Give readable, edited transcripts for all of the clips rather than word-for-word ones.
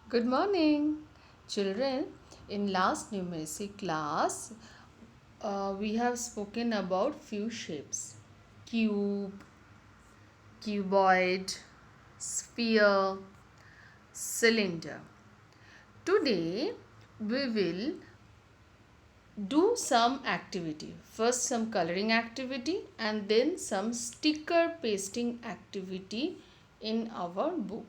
Good morning, children. In last numeracy class, we have spoken about few shapes: cube, cuboid, sphere, cylinder. Today, we will do some activity. First, some coloring activity, and then some sticker pasting activity in our book.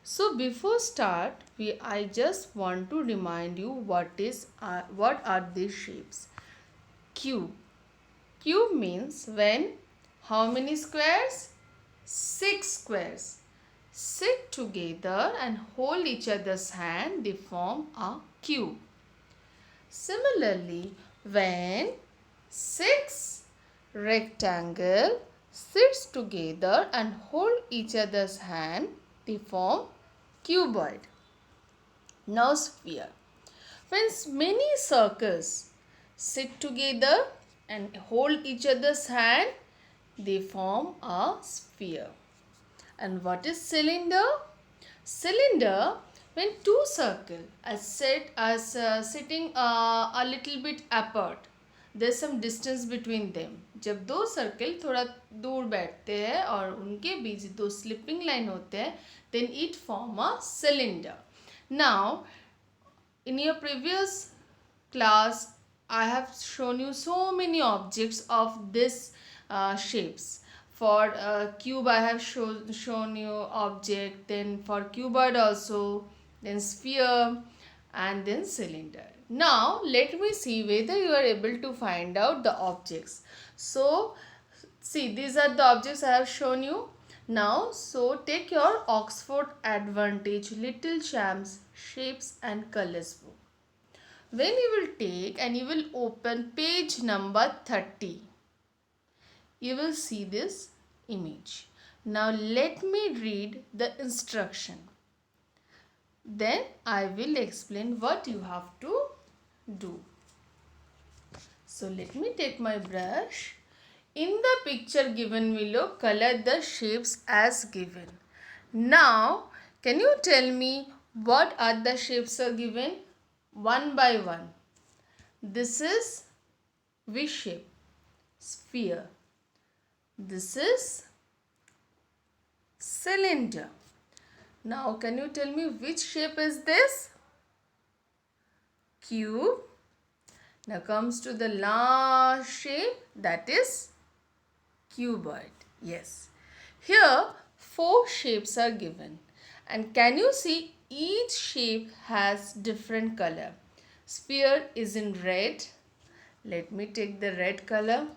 So before start, I just want to remind you what are these shapes. Cube. Cube means when how many squares? 6 squares sit together and hold each other's hand, they form a cube. Similarly, when 6 rectangle sits together and hold each other's hand, they form cuboid. Now sphere. When many circles sit together and hold each other's hand, they form a sphere. And what is cylinder? Cylinder, when two circles are sitting a little bit apart, there's some distance between them. जब दो circle थोड़ा दूर बैठते हैं और उनके बीच दो slipping line होते हैं, then it form a cylinder. Now, in your previous class, I have shown you so many objects of this shapes. For cube, I have shown you object, then for cuboid also, then sphere, and then cylinder. Now, let me see whether you are able to find out the objects. So, see, these are the objects I have shown you. Now, so take your Oxford Advantage Little Champs Shapes and Colors book. When you will take and you will open page number 30, you will see this image. Now let me read the instruction. Then I will explain what you have to do. So let me take my brush. In the picture given below, color the shapes as given. Now, can you tell me what are the shapes are given? One by one. This is V shape, sphere. This is cylinder. Now, can you tell me which shape is this? Cube. Now comes to the last shape, that is cuboid. Yes. Here, 4 shapes are given. And can you see each shape has different color? Sphere is in red. Let me take the red color.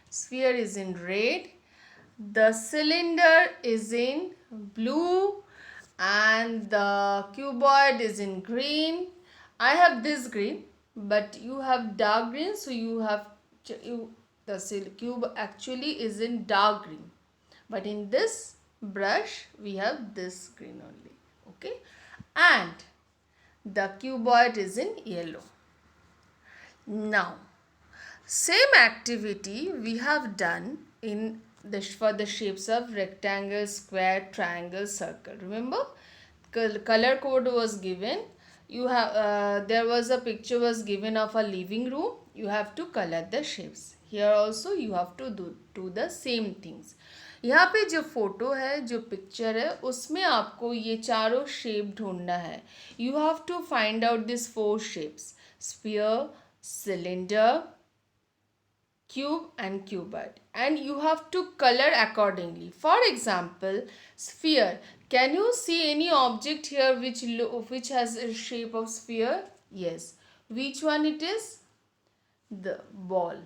Sphere is in red. The cylinder is in blue and the cuboid is in green. I have this green, but you have dark green, so the cube actually is in dark green. But in this brush, we have this green only. Okay, and the cuboid is in yellow. Now, same activity we have done for the shapes of rectangle, square, triangle, circle. Remember, color code was given. There was a picture was given of a living room. You have to color the shapes. Here also you have to do the same things. यहाँ पे जो photo है, जो picture है, उसमें आपको ये चारों शेप ढूंढना है. You have to find out these 4 shapes: sphere, cylinder, cube and cuboid, and you have to color accordingly. For example, sphere. Can you see any object here which has a shape of sphere? Yes. Which one it is? The ball.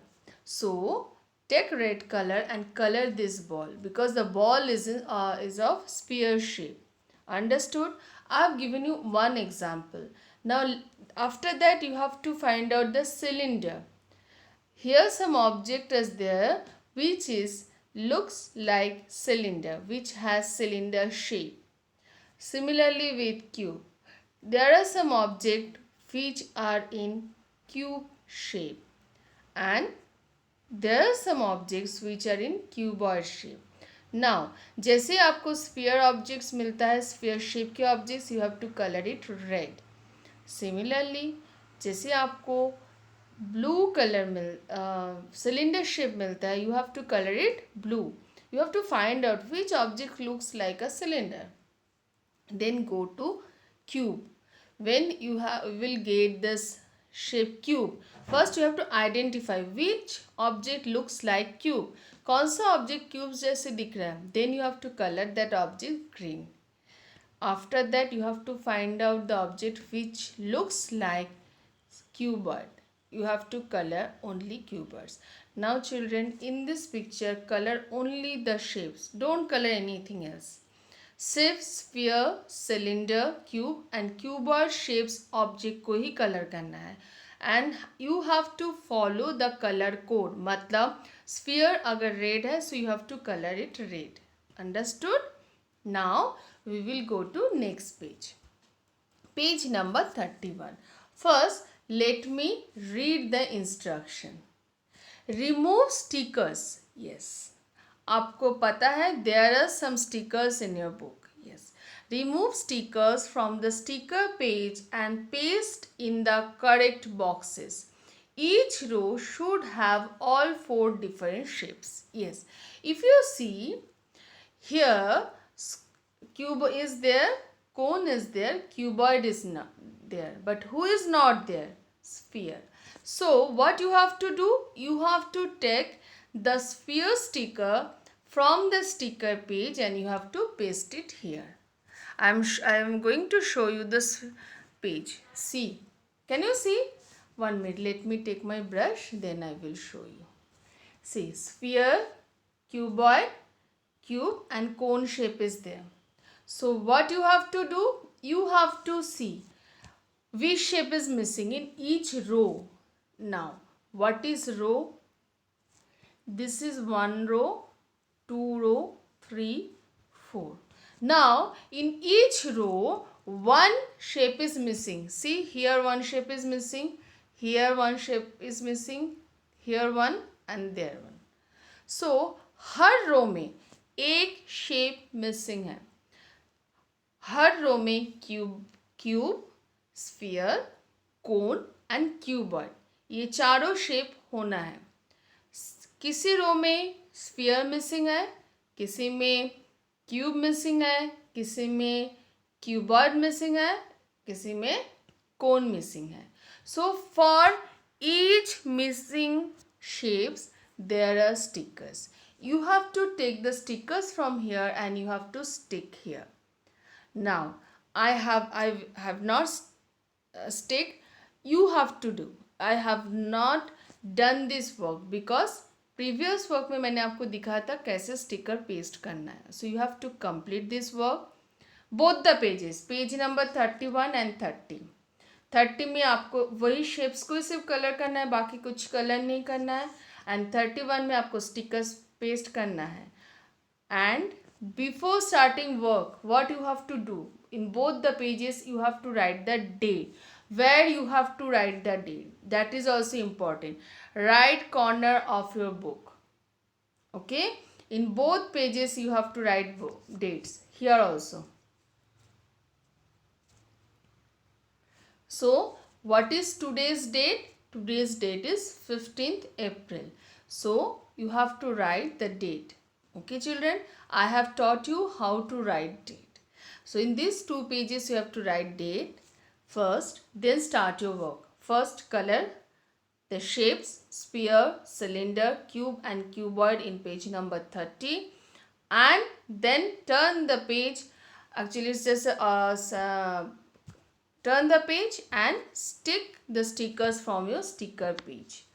So take red color and color this ball, because the ball is of sphere shape. Understood? I have given you one example. Now after that you have to find out the cylinder. Here some object is there which looks like cylinder, which has cylinder shape. Similarly with cube, there are some object which are in cube shape, and there are some objects which are in cuboid shape. Now जैसे आपको sphere objects मिलता है, sphere shape के objects, you have to colour it red. Similarly जैसे आपको blue colour cylinder shape मिलता है, you have to colour it blue. You have to find out which object looks like a cylinder. Then go to cube. When you will get this shape cube, first you have to identify which object looks like cube. कौन सा object cube जैसे दिख रहा है. Then you have to color that object green. After that you have to find out the object which looks like cuboid. You have to color only cuboids. Now children, in this picture color only the shapes. Don't color anything else. सिर्फ sphere, cylinder, cube and cuboid shapes object को ही colour करना है. And you have to follow the colour code. मतलब sphere अगर red है so you have to colour it red. Understood. Now we will go to next page. Page number 31. First let me read the instruction. Remove stickers. Yes, आपको पता है there are some stickers in your book. Yes, remove stickers from the sticker page and paste in the correct boxes. Each row should have all 4 different shapes. Yes, if you see here, cube is there, cone is there, cuboid is not there. But who is not there? Sphere. So what you have to do? You have to take the sphere sticker from the sticker page and you have to paste it here. I am going to show you this page. See, can you see? 1 minute, let me take my brush, then I will show you. See, sphere, cuboid, cube and cone shape is there. So what you have to do? You have to see which shape is missing in each row. Now, what is row? This is 1 row, 2 row, 3, 4. Now in each row one shape is missing. See, here one shape is missing, here one shape is missing, here one and there one. So हर रो में एक shape missing है. हर रो में cube, sphere, cone and cuboid, ये चारों shape होना है. किसी रो में स्फीयर मिसिंग है, किसी में क्यूब मिसिंग है, किसी में क्यूबॉइड मिसिंग है, किसी में कोन मिसिंग है. So for each missing shapes there are stickers. You have to take the stickers from here and you have to stick here. Now I have not stick. You have to do. I have not done this work because previous work में मैंने आपको दिखाया था कैसे sticker paste करना है. So you have to complete this work. Both the pages, page number 31 and 30. 30 में आपको वही शेप्स को सिर्फ कलर करना है, बाकी कुछ कलर नहीं करना है. एंड 31 में आपको स्टिकर्स पेस्ट करना है. And before starting work what you have to do in both the pages, you have to write the date. Where you have to write the date, that is also important. Right corner of your book. Okay, in both pages you have to write dates. Here also. So what is today's date? Today's date is 15th April. So you have to write the date. Okay children, I have taught you how to write date. So in these 2 pages you have to write date first, then start your work. First color the shapes sphere, cylinder, cube and cuboid in page number 30, and then turn the page. Actually it's just turn the page and stick the stickers from your sticker page.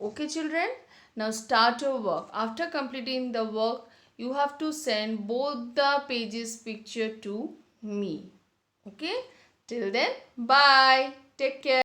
Okay children, now start your work. After completing the work you have to send both the pages picture to me. Okay, till then bye, take care.